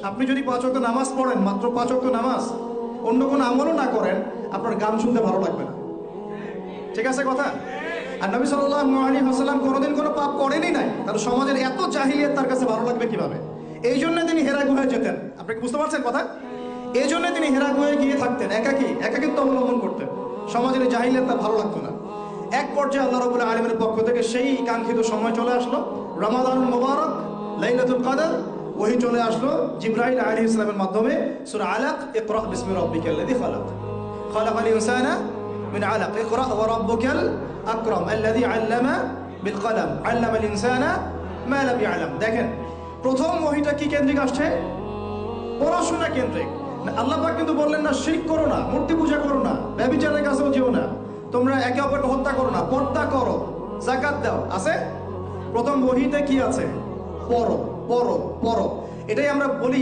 আপনি যদি 5 ওয়াক্ত নামাজ পড়েন, মাত্র 5 ওয়াক্ত নামাজ, অন্য কোনো আমলও না করেন, আপনার গান শুনতে ভালো লাগবে না। ঠিক আছে কথা? আর নবী সাল্লাল্লাহু আলাইহি ওয়াসাল্লাম কোনোদিন কোনো পাপ করেনই নাই, তার সমাজের এত জাহিলিয়াত তার কাছে ভালো লাগবে কিভাবে? এই জন্য তিনি হেরা গুহায় যেতেন। আপনি কি বুঝতে পারছেন কথা? এই জন্য তিনি হেরা গুহায় গিয়ে থাকতেন, একাকিত্ব অবলম্বন করতেন। সমাজের জাহিলিয়াত তার ভালো লাগতো না। এক পর্যায়ে আল্লাহ রাব্বুল আলামিনের পক্ষ থেকে সেই কাঙ্ক্ষিত সময় চলে আসলো, রমাদানুল মুবারক, লাইলাতুল কদর। ওহী চলে আসলো জিবরাইল আলাইহিস সালামের মাধ্যমে, সূরা আলাক, ইকরা বিসমি রাব্বিকাল্লাযী খালাক, খালাকাল ইনসানা মিন আলাক, ইকরা ওয়া রাব্বুকাল আকরাম আল্লাযী আল্লামা বিল কলম, আল্লামাল ইনসানা মা লাম ইয়ালাম। দেখেন, প্রথম ওহীটা কি কেন্দ্রিক আসছে? পড়াশোনা কেন্দ্রিক। আল্লাহ পাক কিন্তু বললেন না শিরক করো না, মূর্তি পূজা করো না, ব্যভিচারের কাছেও যেও না, তোমরা একে অপরকে হত্যা করো না, পর্দা করো, যাকাত দাও। আছে প্রথম ওহীতে কি আছে? পড়ো পড়ো পড়ো। এটাই আমরা বলি